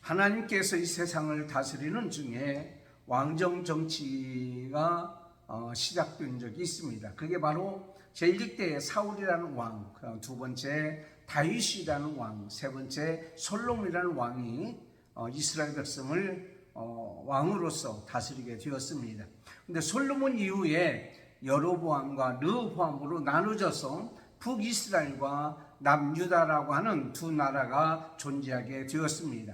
하나님께서 이 세상을 다스리는 중에 왕정 정치가 시작된 적이 있습니다. 그게 바로 제1때의 사울이라는 왕, 두 번째 다윗이라는 왕, 세 번째 솔로몬이라는 왕이 이스라엘 백성을 왕으로서 다스리게 되었습니다. 그런데 솔로몬 이후에 여로보암과 르호보암으로 나누어져서 북이스라엘과 남유다라고 하는 두 나라가 존재하게 되었습니다.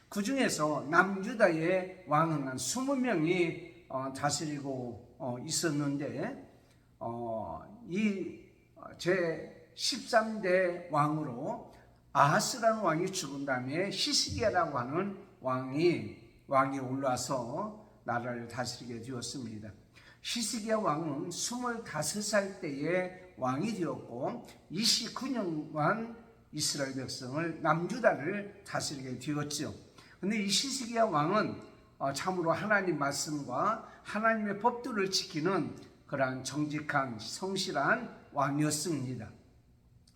그 중에서 남유다의 왕은 한 20명이 다스리고 있었는데 이 제13대 왕으로 아하스라는 왕이 죽은 다음에 히스기야라고 하는 왕이 올라서 나라를 다스리게 되었습니다. 히스기야 왕은 25살 때에 왕이 되었고 29년간 이스라엘 백성을 남유다를 다스리게 되었죠. 그런데 이 히스기야 왕은 참으로 하나님 말씀과 하나님의 법도를 지키는 그러한 정직한 성실한 왕이었습니다.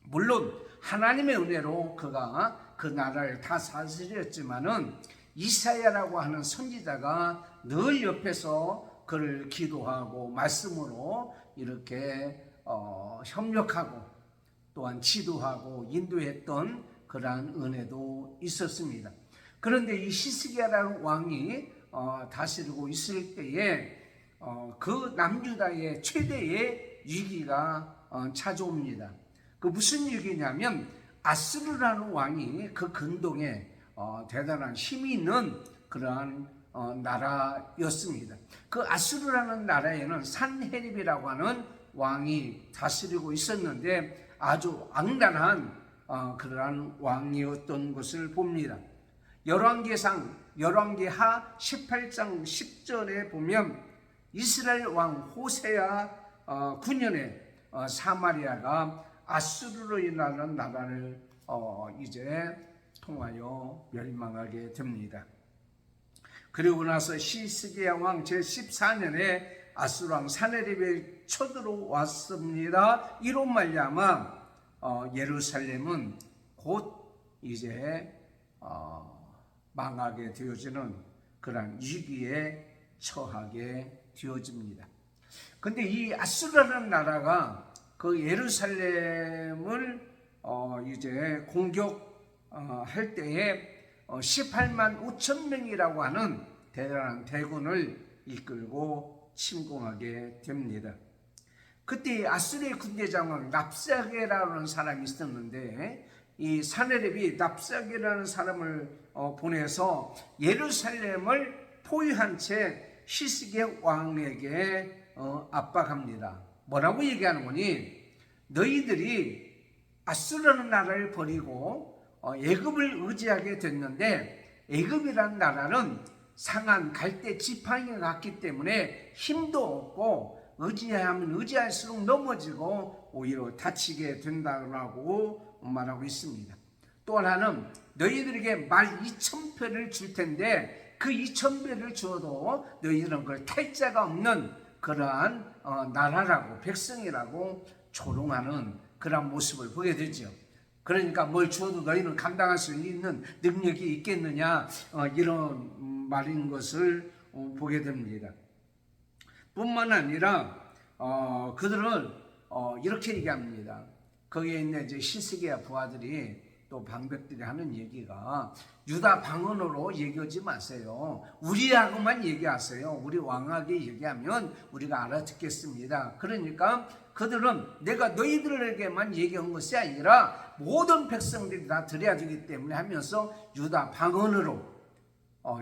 물론 하나님의 은혜로 그가 그 나라를 다 다스렸지만은 이사야라고 하는 선지자가 늘 옆에서 그를 기도하고 말씀으로 이렇게 협력하고 또한 지도하고 인도했던 그러한 은혜도 있었습니다. 그런데 이 히스기야라는 왕이 다스리고 있을 때에 그 남유다의 최대의 위기가 찾아옵니다. 그 무슨 위기냐면 아수르라는 왕이 그 근동에 대단한 힘이 있는 그러한 나라였습니다. 그 아수르라는 나라에는 산헤립이라고 하는 왕이 다스리고 있었는데 아주 악랄한 그러한 왕이었던 것을 봅니다. 열왕기하 18장 10절에 보면 이스라엘 왕 호세아 9년에 사마리아가 아수르로 인하는 나라를 이제 통하여 멸망하게 됩니다. 그리고 나서 히스기야 왕 제14년에 아수르 왕 산헤립이 쳐들어왔습니다. 이로 말미암아 예루살렘은 곧 이제 망하게 되어지는 그런 위기에 처하게 되어집니다. 근데 이 아수르라는 나라가 그 예루살렘을 이제 공격할 때에 18만 5천 명이라고 하는 대단한 대군을 이끌고 침공하게 됩니다. 그때 아수르의 군대장은 납사게라는 사람이 있었는데 이 산헤립이 납사게라는 사람을 보내서 예루살렘을 포위한 채 히스기야 왕에게 압박합니다. 뭐라고 얘기하는 거니? 너희들이 아수르라는 나라를 버리고 애굽을 의지하게 됐는데 애굽이라는 나라는 상한 갈대 지팡이가 같기 때문에 힘도 없고 의지하면 의지할수록 넘어지고 오히려 다치게 된다고 말하고 있습니다. 또 하나는 너희들에게 말 2,000표를 줄 텐데 그 2,000표를 주어도 너희들은 그걸 탈 자가 없는 그러한 나라라고 백성이라고 조롱하는 그런 모습을 보게 되죠. 그러니까 뭘 주어도 너희는 감당할 수 있는 능력이 있겠느냐 이런 말인 것을 보게 됩니다. 뿐만 아니라 그들은 이렇게 얘기합니다. 거기에 있는 이제 히스기야 부하들이 또 방백들이 하는 얘기가 유다 방언으로 얘기하지 마세요. 우리하고만 얘기하세요. 우리 왕에게 얘기하면 우리가 알아듣겠습니다. 그러니까 그들은 내가 너희들에게만 얘기한 것이 아니라 모든 백성들이 다 들어야 되기 때문에 하면서 유다 방언으로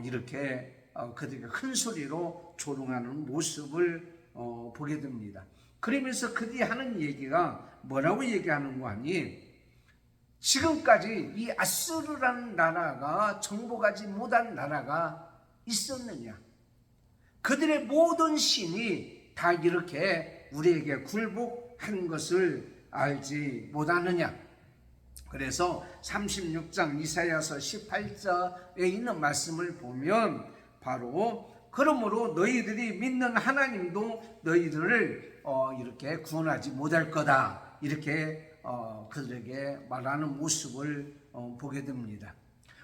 이렇게 그들이 큰 소리로 조롱하는 모습을 보게 됩니다. 그러면서 그들이 하는 얘기가 뭐라고 얘기하는 거 아니? 지금까지 이 아수르라는 나라가 정복하지 못한 나라가 있었느냐? 그들의 모든 신이 다 이렇게 우리에게 굴복한 것을 알지 못하느냐? 그래서 36장 이사야서 18절에 있는 말씀을 보면 바로 그러므로 너희들이 믿는 하나님도 너희들을 이렇게 구원하지 못할 거다. 이렇게 그들에게 말하는 모습을 보게 됩니다.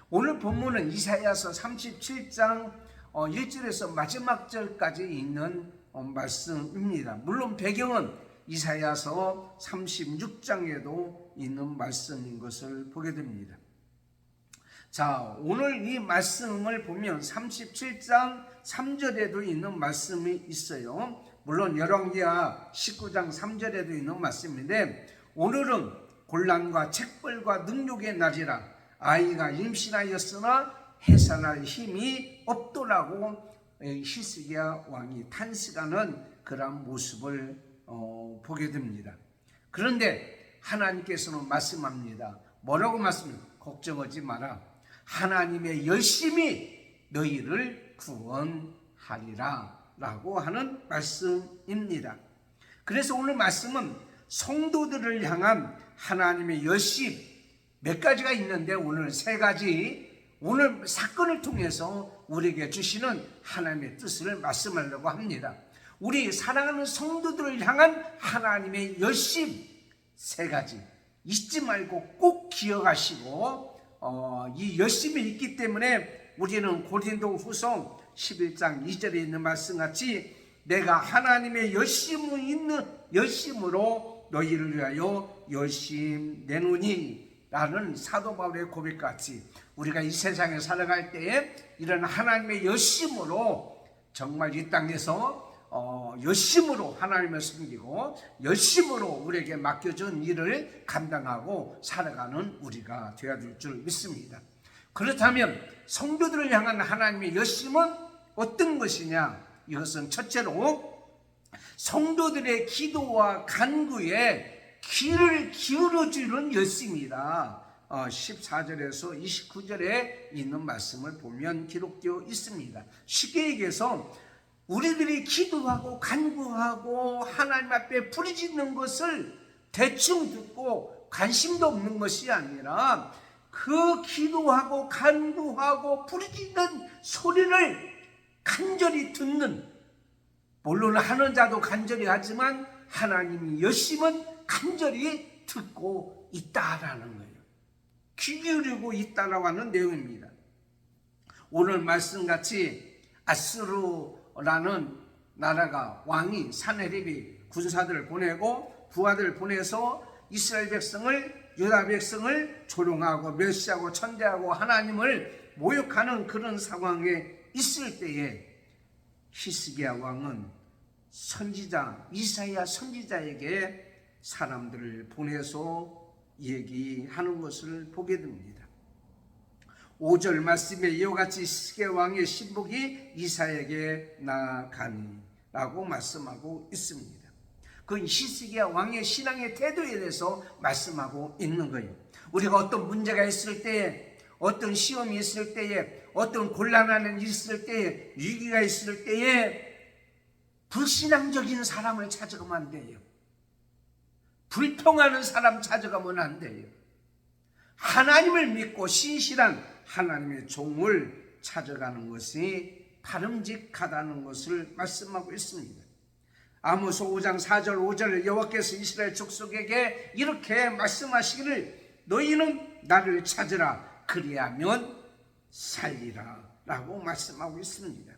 오늘 본문은 이사야서 37장 1절에서 마지막 절까지 있는 말씀입니다. 물론 배경은 이사야서 36장에도 있는 말씀인 것을 보게 됩니다. 자, 오늘 이 말씀을 보면 37장 3절에도 있는 말씀이 있어요. 물론 열왕기하 19장 3절에도 있는 말씀인데, 오늘은 곤란과 책벌과 능욕의 날이라 아이가 임신하였으나 해산할 힘이 없더라고 히스기야 왕이 탄식하는 그런 모습을 보게 됩니다. 그런데 하나님께서는 말씀합니다. 뭐라고 말씀합니까? 걱정하지 마라. 하나님의 열심히 너희를 구원하리라 라고 하는 말씀입니다. 그래서 오늘 말씀은 성도들을 향한 하나님의 열심, 몇 가지가 있는데 오늘 세 가지, 오늘 사건을 통해서 우리에게 주시는 하나님의 뜻을 말씀하려고 합니다. 우리 사랑하는 성도들을 향한 하나님의 열심 세 가지 잊지 말고 꼭 기억하시고, 이 열심이 있기 때문에 우리는 고린도후서 11장 2절에 있는 말씀같이 내가 하나님의 열심으로 너희를 위하여 열심 내노니 라는 사도 바울의 고백같이 우리가 이 세상에 살아갈 때에 이런 하나님의 열심으로 정말 이 땅에서 열심으로 하나님을 섬기고 열심으로 우리에게 맡겨준 일을 감당하고 살아가는 우리가 되어야 될 줄 믿습니다. 그렇다면 성도들을 향한 하나님의 열심은 어떤 것이냐? 이것은 첫째로 성도들의 기도와 간구에 귀를 기울여주는 열심이다. 14절에서 29절에 있는 말씀을 보면 기록되어 있습니다. 쉽게 얘기해서 우리들이 기도하고 간구하고 하나님 앞에 부르짖는 것을 대충 듣고 관심도 없는 것이 아니라 그 기도하고 간구하고 부르짖는 소리를 간절히 듣는, 물론 하는 자도 간절히 하지만 하나님이 열심은 간절히 듣고 있다라는 거예요. 귀 기울이고 있다라고 하는 내용입니다. 오늘 말씀같이 아수르라는 나라가 왕이 사네립이 군사들을 보내고 부하들을 보내서 이스라엘 백성을, 유다 백성을 조롱하고 멸시하고 천대하고 하나님을 모욕하는 그런 상황에 있을 때에 히스기야 왕은 선지자 이사야 선지자에게 사람들을 보내서 얘기하는 것을 보게 됩니다. 5절 말씀에 이와 같이 히스기야 왕의 신복이 이사야에게 나아가니 라고 말씀하고 있습니다. 그 히스기야 왕의 신앙의 태도에 대해서 말씀하고 있는 거예요. 우리가 어떤 문제가 있을 때에, 어떤 시험이 있을 때에, 어떤 곤란한 일이 있을 때에, 위기가 있을 때에 불신앙적인 사람을 찾아가면 안 돼요. 불평하는 사람 찾아가면 안 돼요. 하나님을 믿고 신실한 하나님의 종을 찾아가는 것이 바람직하다는 것을 말씀하고 있습니다. 아모스 5장 4절 5절 여호와께서 이스라엘 족속에게 이렇게 말씀하시기를 너희는 나를 찾으라 그리하면 살리라 라고 말씀하고 있습니다.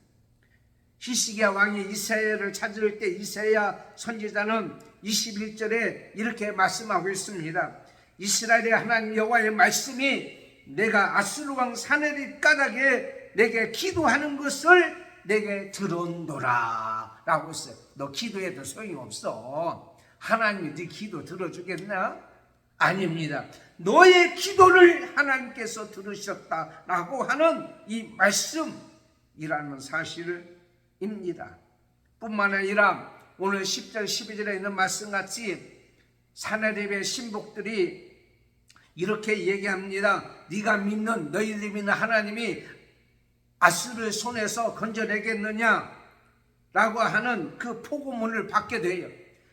히스기야 왕이 이사야를 찾을 때 이사야 선지자는 21절에 이렇게 말씀하고 있습니다. 이스라엘의 하나님 여호와의 말씀이 내가 아수르 왕 사네립 까닭에 내게 기도하는 것을 내게 들었노라 라고 했어요. 너 기도해도 소용이 없어. 하나님이 네 기도 들어주겠나? 아닙니다. 너의 기도를 하나님께서 들으셨다라고 하는 이 말씀이라는 사실입니다. 뿐만 아니라 오늘 10절 12절에 있는 말씀같이 사네립의 신복들이 이렇게 얘기합니다. 네가 믿는, 너희들이 믿는 하나님이 아수르의 손에서 건져내겠느냐 라고 하는 그 포고문을 받게 돼요.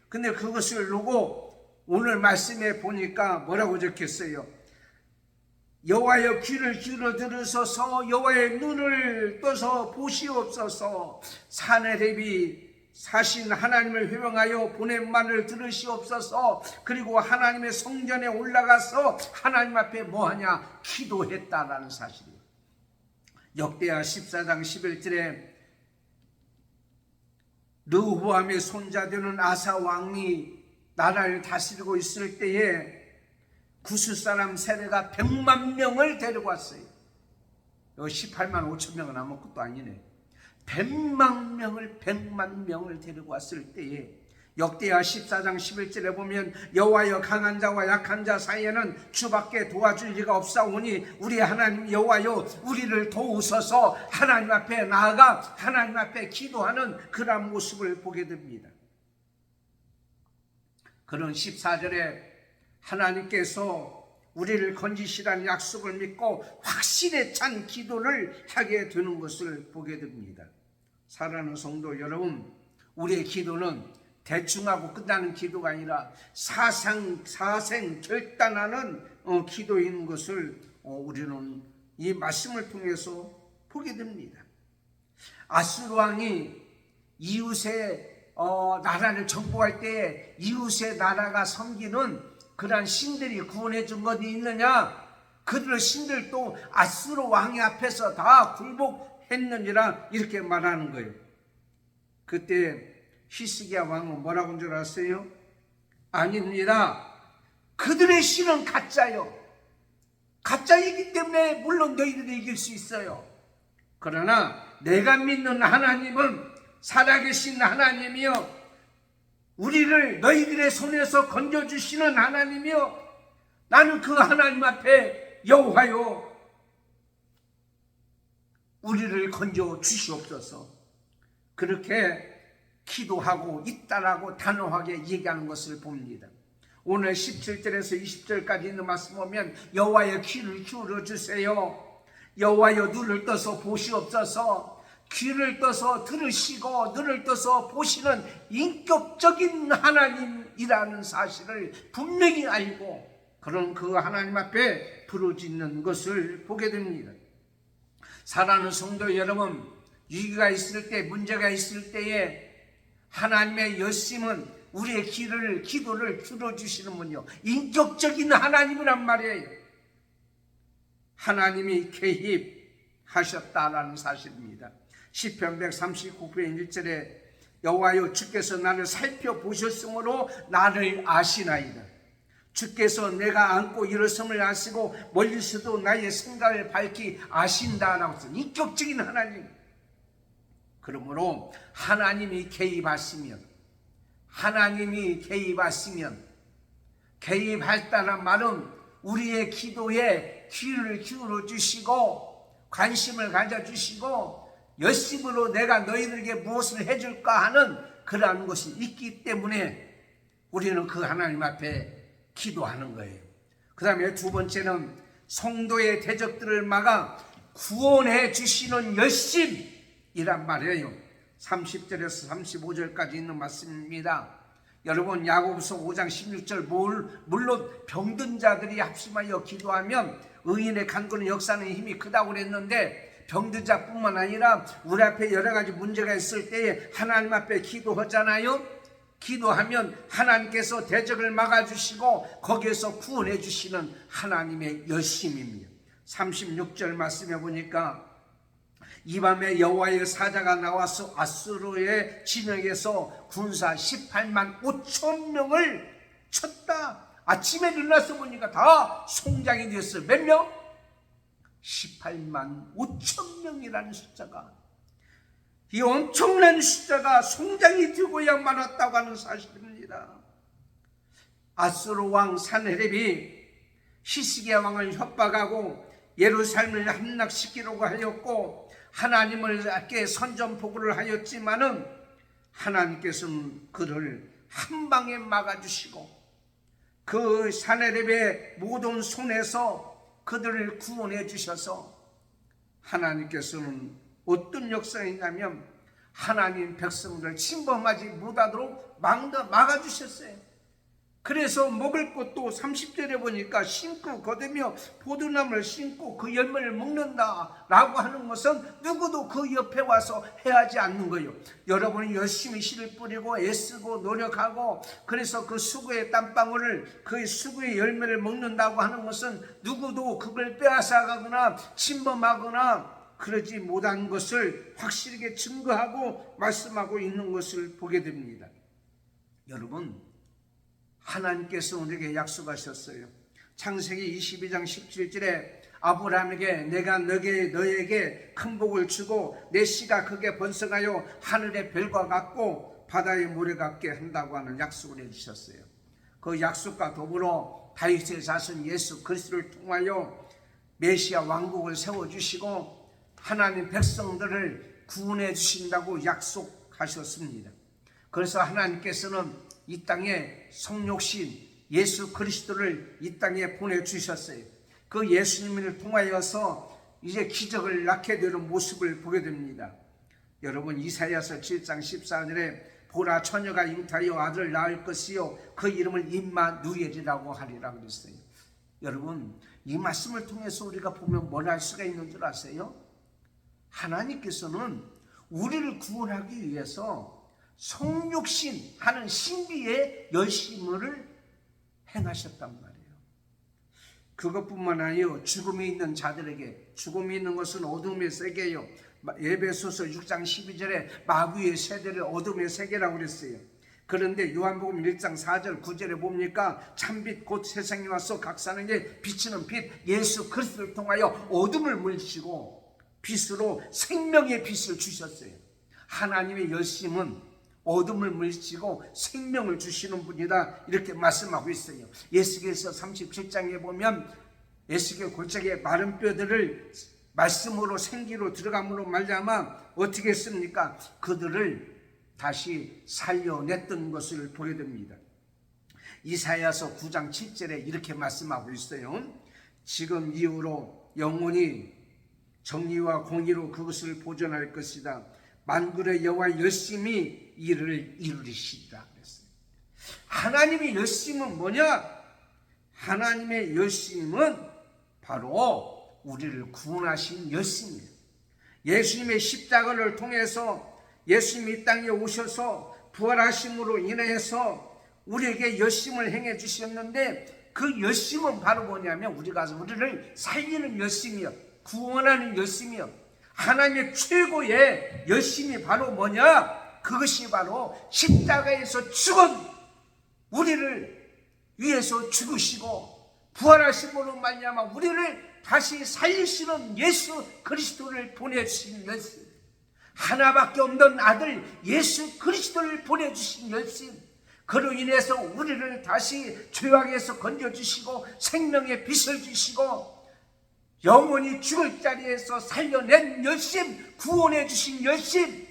근데 그것을 두고 오늘 말씀에 보니까 뭐라고 적혔어요? 여호와여 귀를 기울여 들으소서, 여호와의 눈을 떠서 보시옵소서. 사네립이 사신 하나님을 회명하여 보낸 말을 들으시옵소서. 그리고 하나님의 성전에 올라가서 하나님 앞에 뭐하냐? 기도했다라는 사실이에요. 역대하 14장 11절에 르호보암의 손자 되는 아사 왕이 나라를 다스리고 있을 때에 구스 사람 세례가 100만 명을 데리고 왔어요. 18만 5천 명은 아무것도 아니네. 100만 명을 데리고 왔을 때에 역대하 14장 11절에 보면 여호와여 강한 자와 약한 자 사이에는 주밖에 도와줄 리가 없사오니 우리 하나님 여호와여 우리를 도우소서. 하나님 앞에 나아가 하나님 앞에 기도하는 그런 모습을 보게 됩니다. 그런 14절에 하나님께서 우리를 건지시라는 약속을 믿고 확신에 찬 기도를 하게 되는 것을 보게 됩니다. 사랑하는 성도 여러분, 우리의 기도는 대충하고 끝나는 기도가 아니라 사생 결단하는 기도인 것을 우리는 이 말씀을 통해서 보게 됩니다. 아수르 왕이 이웃의 나라를 정복할 때 이웃의 나라가 섬기는 그러한 신들이 구원해 준 것이 있느냐? 그들 신들도 아수르 왕의 앞에서 다 굴복했느니라 이렇게 말하는 거예요. 그때 히스기야 왕은 뭐라고 한 줄 아세요? 아닙니다. 그들의 신은 가짜요. 가짜이기 때문에 물론 너희들이 이길 수 있어요. 그러나 내가 믿는 하나님은 살아계신 하나님이요, 우리를 너희들의 손에서 건져주시는 하나님이요, 나는 그 하나님 앞에 여호와여 우리를 건져 주시옵소서. 그렇게 기도하고 있다라고 단호하게 얘기하는 것을 봅니다. 오늘 17절에서 20절까지 있는 말씀 보면 여호와여 귀를 기울여 주세요. 여호와여 눈을 떠서 보시옵소서. 귀를 떠서 들으시고 눈을 떠서 보시는 인격적인 하나님이라는 사실을 분명히 알고 그런 그 하나님 앞에 부르짖는 것을 보게 됩니다. 사랑하는 성도 여러분, 위기가 있을 때, 문제가 있을 때에 하나님의 열심은 우리의 기도를 들어주시는 분이요, 인격적인 하나님이란 말이에요. 하나님이 개입하셨다라는 사실입니다. 시편 139편 1절에 여호와여 주께서 나를 살펴보셨으므로 나를 아시나이다. 주께서 내가 안고 일어섬을 아시고 멀리서도 나의 생각을 밝히 아신다라고 했어요. 인격적인 하나님. 그러므로 하나님이 개입했다는 말은 우리의 기도에 귀를 기울여 주시고 관심을 가져주시고 열심으로 내가 너희들에게 무엇을 해줄까 하는 그러한 것이 있기 때문에 우리는 그 하나님 앞에 기도하는 거예요. 그 다음에 두 번째는 성도의 대적들을 막아 구원해 주시는 열심이란 말이에요. 30절에서 35절까지 있는 말씀입니다. 여러분, 야고보서 5장 16절 물론 병든 자들이 합심하여 기도하면 의인의 간구는 역사하는 힘이 크다고 그랬는데 병든 자뿐만 아니라 우리 앞에 여러 가지 문제가 있을 때에 하나님 앞에 기도하잖아요. 기도하면 하나님께서 대적을 막아주시고 거기에서 구원해 주시는 하나님의 열심입니다. 36절 말씀해 보니까 이 밤에 여호와의 사자가 나와서 아수르의 진영에서 군사 18만 5천 명을 쳤다. 아침에 일어나서 보니까 다 송장이 되었어요. 몇 명? 18만 5천 명이라는 숫자가, 이 엄청난 숫자가 송장이 되고야 말았다고 하는 사실입니다. 아수르 왕 산헤립이 히스기야 왕을 협박하고 예루살렘을 함락시키려고 하였고 하나님께 선전포고를 하였지만은 하나님께서는 그를 한 방에 막아주시고 그 산헤립의 모든 손에서 그들을 구원해 주셔서 하나님께서는 어떤 역사이냐면 하나님 백성들을 침범하지 못하도록 막아주셨어요. 그래서 먹을 것도 30절에 보니까 심고 거두며 포도나무를 심고 그 열매를 먹는다라고 하는 것은 누구도 그 옆에 와서 해하지 않는 거예요. 여러분이 열심히 씨를 뿌리고 애쓰고 노력하고 그래서 그 수고의 땀방울을 그 수고의 열매를 먹는다고 하는 것은 누구도 그걸 빼앗아가거나 침범하거나 그러지 못한 것을 확실하게 증거하고 말씀하고 있는 것을 보게 됩니다. 여러분, 하나님께서 우리에게 약속하셨어요. 창세기 22장 17절에 아브라함에게 내가 너에게 큰 복을 주고 내 씨가 크게 번성하여 하늘의 별과 같고 바다의 모래 같게 한다고 하는 약속을 해주셨어요. 그 약속과 더불어 다윗의 자손 예수 그리스도를 통하여 메시아 왕국을 세워주시고 하나님 백성들을 구원해 주신다고 약속하셨습니다. 그래서 하나님께서는 이 땅에 성육신 예수 그리스도를 이 땅에 보내주셨어요. 그 예수님을 통하여서 이제 기적을 낳게 되는 모습을 보게 됩니다. 여러분, 이사야서 7장 14절에 보라 처녀가 잉타하여 아들을 낳을 것이요 그 이름을 임마누엘이라고 하리라 그랬어요. 여러분, 이 말씀을 통해서 우리가 보면 뭘 알 수가 있는 줄 아세요? 하나님께서는 우리를 구원하기 위해서 성육신 하는 신비의 열심을 행하셨단 말이에요. 그것뿐만 아니요, 죽음이 있는 자들에게, 죽음이 있는 것은 어둠의 세계요, 에베소서 6장 12절에 마귀의 세대를 어둠의 세계라고 그랬어요. 그런데 요한복음 1장 4절 9절에 봅니까? 참빛 곧 세상에 와서 각사는 게 비치는 빛 예수 그리스도를 통하여 어둠을 물리치고 빛으로 생명의 빛을 주셨어요. 하나님의 열심은 어둠을 물리치고 생명을 주시는 분이다, 이렇게 말씀하고 있어요. 에스겔서 37장에 보면 에스겔 골짜기의 마른 뼈들을 말씀으로 생기로 들어감으로 말미암아 어떻게 했습니까? 그들을 다시 살려냈던 것을 보게 됩니다. 이사야서 9장 7절에 이렇게 말씀하고 있어요. 지금 이후로 영원히 정의와 공의로 그것을 보존할 것이다. 만군의 여호와 열심히 이를 이루리시리라 그랬어요. 하나님의 열심은 뭐냐? 하나님의 열심은 바로 우리를 구원하신 열심이에요. 예수님의 십자가를 통해서 예수님이 이 땅에 오셔서 부활하심으로 인해서 우리에게 열심을 행해 주셨는데 그 열심은 바로 뭐냐면 우리를 살리는 열심이요, 구원하는 열심이요. 하나님의 최고의 열심이 바로 뭐냐? 그것이 바로 십자가에서 죽은 우리를 위해서 죽으시고 부활하심으로 말미암아 우리를 다시 살리시는 예수 그리스도를 보내주신 열심, 하나밖에 없는 아들 예수 그리스도를 보내주신 열심, 그로 인해서 우리를 다시 죄악에서 건져주시고 생명의 빛을 주시고 영원히 죽을 자리에서 살려낸 열심, 구원해 주신 열심,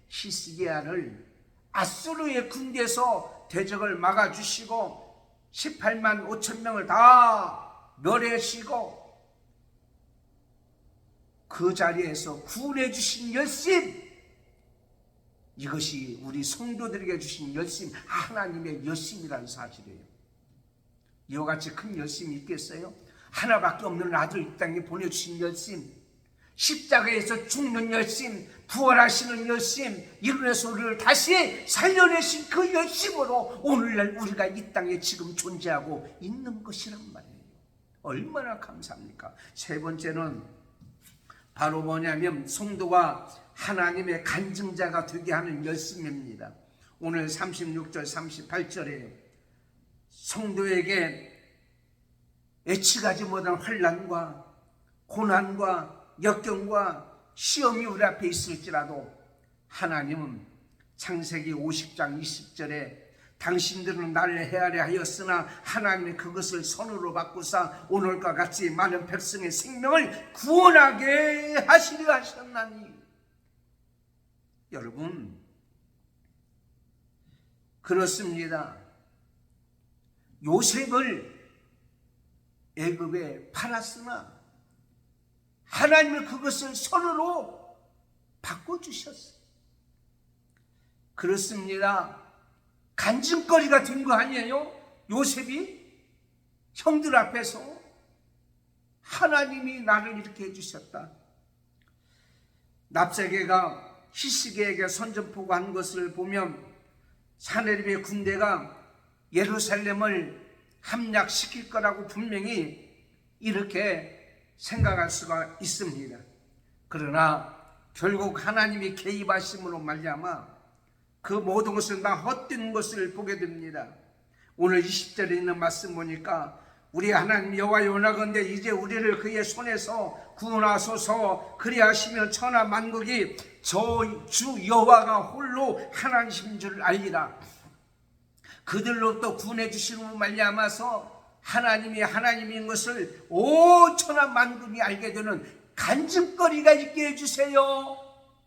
히스기야를 아수르의 군대에서 대적을 막아주시고 18만 5천 명을 다 멸하시고 그 자리에서 구원해 주신 열심, 이것이 우리 성도들에게 주신 열심, 하나님의 열심이라는 사실이에요. 이와 같이 큰 열심이 있겠어요? 하나밖에 없는 아들 이 땅에 보내주신 열심, 십자가에서 죽는 열심, 부활하시는 열심, 이루어서 우리를 다시 살려내신 그 열심으로 오늘날 우리가 이 땅에 지금 존재하고 있는 것이란 말이에요. 얼마나 감사합니까? 세 번째는 바로 뭐냐면 성도가 하나님의 간증자가 되게 하는 열심입니다. 오늘 36절 38절에 성도에게 예측하지 못한 환난과 고난과 역경과 시험이 우리 앞에 있을지라도 하나님은 창세기 50장 20절에 당신들은 나를 헤아려 하였으나 하나님이 그것을 선으로 바꾸사 오늘과 같이 많은 백성의 생명을 구원하게 하시려 하셨나니. 여러분, 그렇습니다. 요셉을 애굽에 팔았으나 하나님은 그것을 선으로 바꿔주셨어요. 그렇습니다. 간증거리가 된 거 아니에요? 요셉이 형들 앞에서 하나님이 나를 이렇게 해주셨다. 납세게가 히스기야에게 선전포고 한 것을 보면 사내립의 군대가 예루살렘을 함락시킬 거라고 분명히 이렇게 생각할 수가 있습니다. 그러나 결국 하나님이 개입하심으로 말미암아 그 모든 것을 다 헛된 것을 보게 됩니다. 오늘 20절에 있는 말씀 보니까 우리 하나님 여호와여 원하건대 이제 우리를 그의 손에서 구원하소서. 그리하시면 천하 만국이 저 주 여호와가 홀로 하나님이신 줄 알리라. 그들로부터 구원해 주시는 말미암아서 하나님이 하나님인 것을 온 천하 만국이 알게 되는 간증거리가 있게 해주세요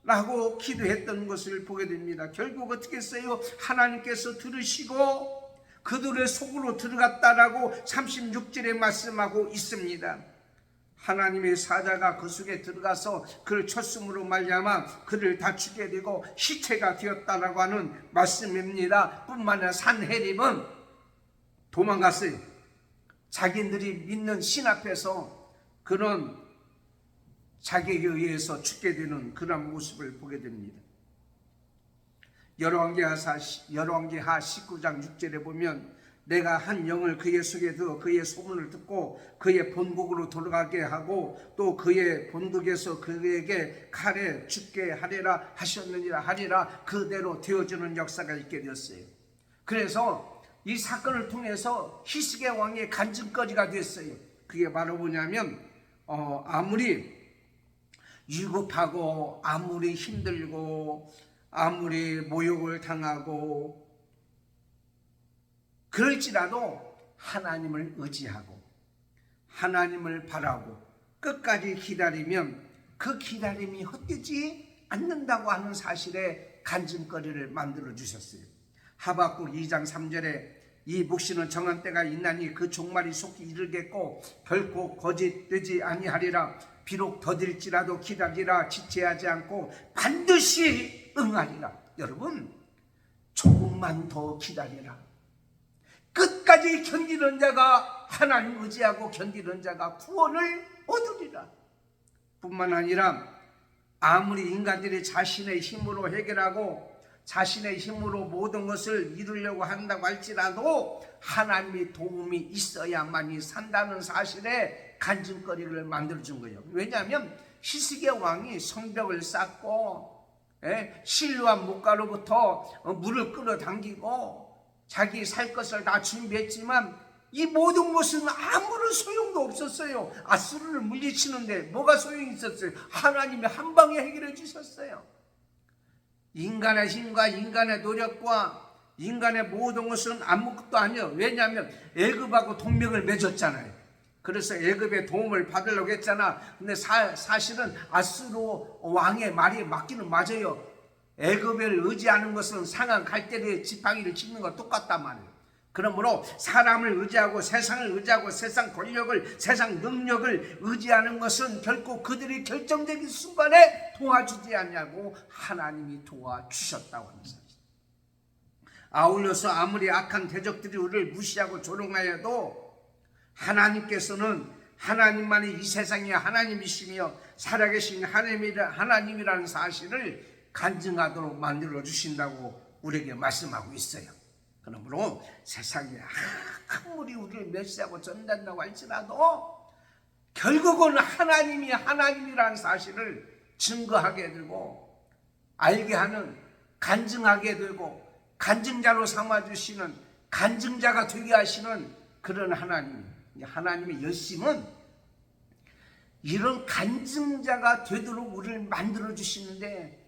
라고 기도했던 것을 보게 됩니다. 결국 어떻게 했어요? 하나님께서 들으시고 그들의 속으로 들어갔다라고 36절에 말씀하고 있습니다. 하나님의 사자가 그 속에 들어가서 그를 쳤음으로 말미암아 그를 다치게 되고 시체가 되었다라고 하는 말씀입니다. 뿐만 아니라 산헤립은 도망갔어요. 자기들이 믿는 신 앞에서 그런 자기에 의해서 죽게 되는 그런 모습을 보게 됩니다. 열왕기하 19장 6절에 보면 내가 한 영을 그의 속에 두어 그의 소문을 듣고 그의 본국으로 돌아가게 하고 또 그의 본국에서 그에게 칼에 죽게 하리라 하셨느니라 하리라 그대로 되어주는 역사가 있게 되었어요. 그래서 이 사건을 통해서 히스기야 왕의 간증거리가 됐어요. 그게 바로 뭐냐면 아무리 유급하고 아무리 힘들고 아무리 모욕을 당하고 그럴지라도 하나님을 의지하고 하나님을 바라고 끝까지 기다리면 그 기다림이 헛되지 않는다고 하는 사실에 간증거리를 만들어 주셨어요. 하박국 2장 3절에 이 묵시는 정한 때가 있나니 그 종말이 속히 이르겠고 결코 거짓되지 아니하리라. 비록 더딜지라도 기다리라. 지체하지 않고 반드시 응하리라. 여러분 조금만 더 기다리라. 끝까지 견디는 자가 하나님 의지하고 견디는 자가 구원을 얻으리라. 뿐만 아니라 아무리 인간들이 자신의 힘으로 해결하고 자신의 힘으로 모든 것을 이루려고 한다고 할지라도 하나님의 도움이 있어야만이 산다는 사실에 간증거리를 만들어준 거예요. 왜냐하면 히스기야 왕이 성벽을 쌓고 실로암 목가로부터 물을 끌어당기고 자기 살 것을 다 준비했지만 이 모든 것은 아무런 소용도 없었어요. 아수르를 물리치는데 뭐가 소용이 있었어요? 하나님이 한 방에 해결해 주셨어요. 인간의 힘과 인간의 노력과 인간의 모든 것은 아무것도 아니에요. 왜냐하면 애굽하고 동맹을 맺었잖아요. 그래서 애굽의 도움을 받으려고 했잖아. 근데 사실은 아수르 왕의 말이 맞기는 맞아요. 애굽을 의지하는 것은 상한 갈대리에 지팡이를 짚는 거 똑같단 말이에요. 그러므로 사람을 의지하고 세상을 의지하고 세상 권력을 세상 능력을 의지하는 것은 결코 그들이 결정적인 순간에 도와주지 않냐고 하나님이 도와주셨다고 하는 사실. 아울러서 아무리 악한 대적들이 우리를 무시하고 조롱하여도 하나님께서는 하나님만이 이 세상의 하나님이시며 살아계신 하나님이라는 사실을 간증하도록 만들어 주신다고 우리에게 말씀하고 있어요. 그러므로 세상에 아무리 우리를 멸시하고 전단다고 할지라도 결국은 하나님이 하나님이라는 사실을 증거하게 되고 알게 하는, 간증하게 되고 간증자로 삼아주시는, 간증자가 되게 하시는 그런 하나님. 하나님의 열심은 이런 간증자가 되도록 우리를 만들어 주시는데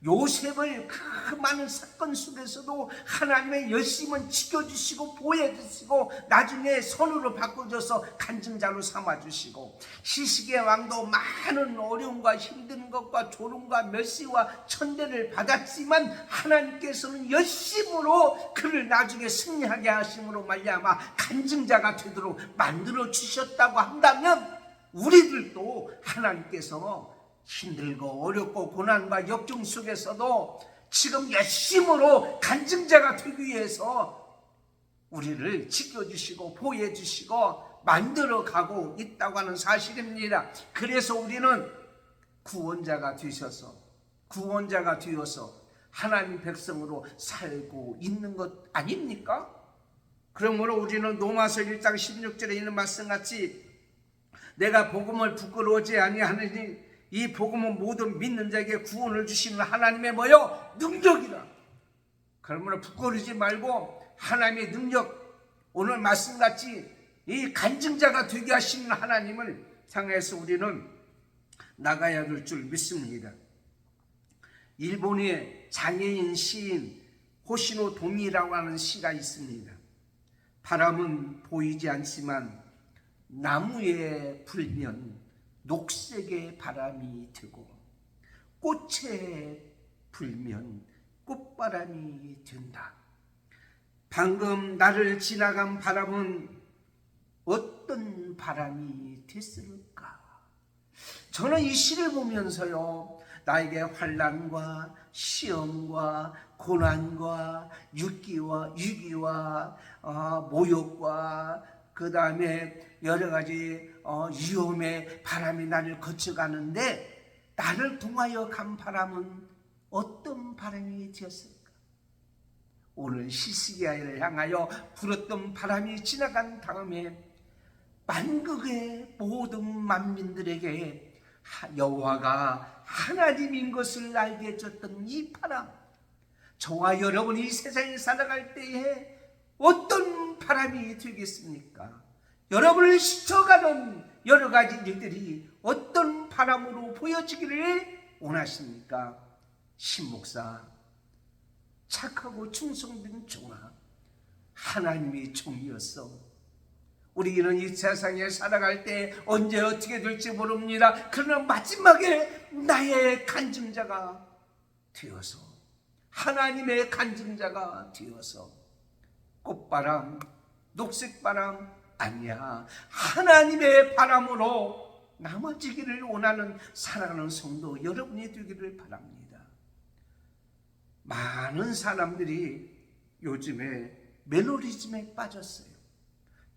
요셉을 그 많은 사건 속에서도 하나님의 열심은 지켜주시고 보호해주시고 나중에 선으로 바꿔줘서 간증자로 삼아주시고 히스기야 왕도 많은 어려움과 힘든 것과 조롱과 멸시와 천대를 받았지만 하나님께서는 열심으로 그를 나중에 승리하게 하심으로 말미암아 간증자가 되도록 만들어 주셨다고 한다면 우리들도 하나님께서 힘들고 어렵고 고난과 역경 속에서도 지금 열심으로 간증자가 되기 위해서 우리를 지켜주시고 보호해주시고 만들어가고 있다고 하는 사실입니다. 그래서 우리는 구원자가 되어서 하나님 백성으로 살고 있는 것 아닙니까? 그러므로 우리는 로마서 1장 16절에 있는 말씀같이 내가 복음을 부끄러워하지 아니하느니 이 복음은 모든 믿는 자에게 구원을 주시는 하나님의 뭐요? 능력이라. 그러므로 부끄러워하지 말고 하나님의 능력, 오늘 말씀같이 이 간증자가 되게 하시는 하나님을 향해서 우리는 나가야 될 줄 믿습니다. 일본의 장애인 시인 호시노 도미라고 하는 시가 있습니다. 바람은 보이지 않지만 나무에 불면 녹색의 바람이 되고 꽃에 불면 꽃바람이 된다. 방금 나를 지나간 바람은 어떤 바람이 됐을까? 저는 이 시를 보면서요, 나에게 환난과 시험과 고난과 위기와 모욕과 그 다음에 여러 가지 위험의 바람이 나를 거쳐가는데 나를 통하여 간 바람은 어떤 바람이 되었을까? 오늘 시스기야를 향하여 불었던 바람이 지나간 다음에 만국의 모든 만민들에게 여호와가 하나님인 것을 알게 해줬던 이 바람, 저와 여러분이 이 세상에 살아갈 때에 어떤 바람이 되겠습니까? 여러분을 스쳐가는 여러 가지 일들이 어떤 바람으로 보여지기를 원하십니까? 신목사, 착하고 충성된 종아, 하나님이 종이었어. 우리는 이 세상에 살아갈 때 언제 어떻게 될지 모릅니다. 그러나 마지막에 나의 간증자가 되어서, 하나님의 간증자가 되어서 꽃바람, 녹색바람 아니야, 하나님의 바람으로 남아지기를 원하는 사랑하는 성도 여러분이 되기를 바랍니다. 많은 사람들이 요즘에 매너리즘에 빠졌어요.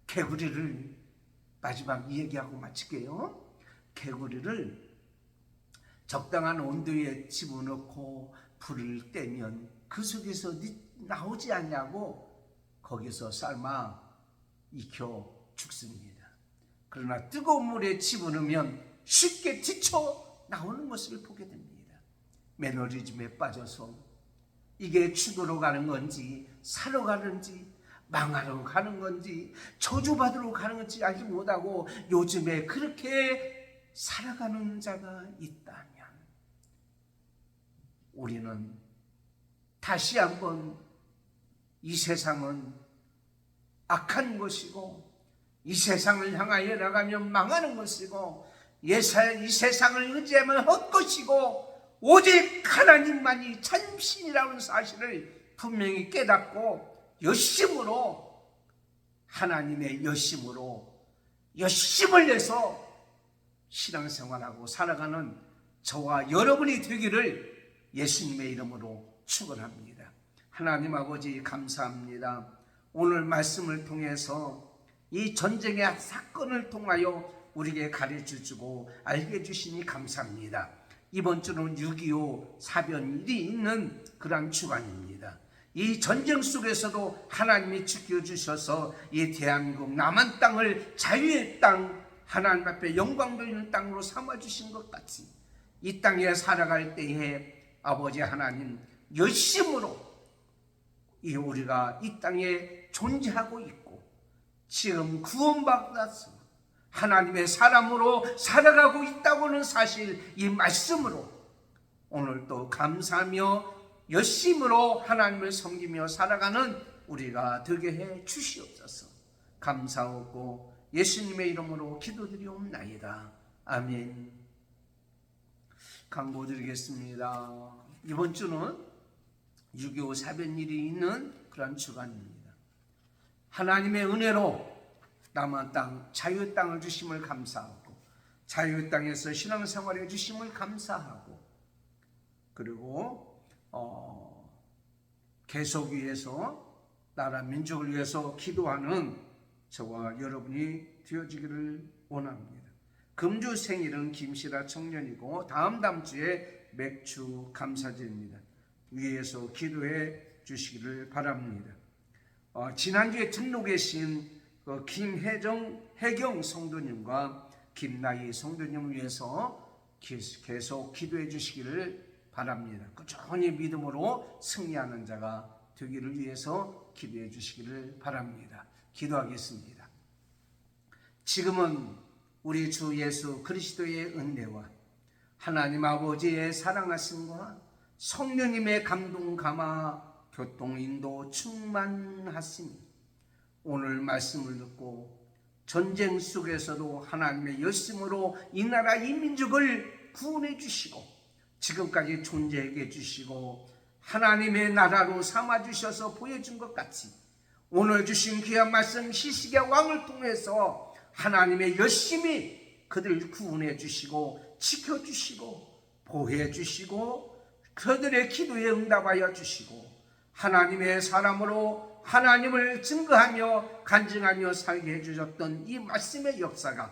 개구리를, 마지막 얘기하고 마칠게요. 개구리를 적당한 온도에 집어넣고 불을 떼면 그 속에서 나오지 않냐고 거기서 삶아 익혀 죽습니다. 그러나 뜨거운 물에 집어넣으면 쉽게 튀쳐 나오는 것을 보게 됩니다. 매너리즘에 빠져서 이게 죽으러 가는 건지 사러 가는지 망하러 가는 건지 저주받으러 가는 건지 알지 못하고 요즘에 그렇게 살아가는 자가 있다면 우리는 다시 한번 이 세상은 악한 것이고 이 세상을 향하여 나가면 망하는 것이고 이 세상을 의지하면 헛것이고 오직 하나님만이 참신이라는 사실을 분명히 깨닫고 열심으로, 하나님의 열심을 내서 신앙생활하고 살아가는 저와 여러분이 되기를 예수님의 이름으로 축원합니다. 하나님 아버지 감사합니다. 오늘 말씀을 통해서 이 전쟁의 사건을 통하여 우리에게 가르쳐주고 알게 해주시니 감사합니다. 이번 주는 6.25 사변일이 있는 그런 주간입니다. 이 전쟁 속에서도 하나님이 지켜주셔서 이 대한민국 남한 땅을 자유의 땅, 하나님 앞에 영광 돌리는 땅으로 삼아주신 것 같이 이 땅에 살아갈 때에 아버지 하나님 열심으로 우리가 이 땅에 존재하고 있고 지금 구원받아서 하나님의 사람으로 살아가고 있다고 하는 사실, 이 말씀으로 오늘 또 감사하며 열심으로 하나님을 섬기며 살아가는 우리가 되게 해 주시옵소서. 감사하고 예수님의 이름으로 기도드리옵나이다. 아멘. 강구드리겠습니다. 이번 주는 6.25 사변일이 있는 그런 주간입니다. 하나님의 은혜로 남한 땅, 자유의 땅을 주심을 감사하고 자유의 땅에서 신앙생활해 주심을 감사하고 그리고 계속 위해서 나라 민족을 위해서 기도하는 저와 여러분이 되어지기를 원합니다. 금주 생일은 김시라 청년이고 다음 주에 맥주 감사제입니다. 위에서 기도해 주시기를 바랍니다. 지난주에 등록에 계신 김혜경 성도님과 김나희 성도님을 위해서 계속 기도해 주시기를 바랍니다. 꾸준히 믿음으로 승리하는 자가 되기를 위해서 기도해 주시기를 바랍니다. 기도하겠습니다. 지금은 우리 주 예수 그리스도의 은혜와 하나님 아버지의 사랑하심과 성령님의 감동 감화 교통 인도 충만하시니 오늘 말씀을 듣고 전쟁 속에서도 하나님의 열심으로 이 나라 이 민족을 구원해 주시고 지금까지 존재하게 해주시고 하나님의 나라로 삼아주셔서 보여준 것 같이 오늘 주신 귀한 말씀 시식의 왕을 통해서 하나님의 열심히 그들을 구원해 주시고 지켜주시고 보호해 주시고 그들의 기도에 응답하여 주시고 하나님의 사람으로 하나님을 증거하며 간증하며 살게 해주셨던 이 말씀의 역사가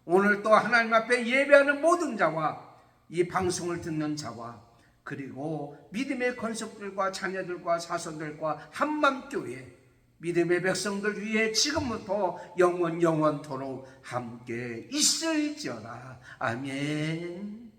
오늘 또 하나님 앞에 예배하는 모든 자와 이 방송을 듣는 자와 그리고 믿음의 권속들과 자녀들과 자손들과 한맘교회 믿음의 백성들 위해 지금부터 영원토록 함께 있을지어다. 아멘.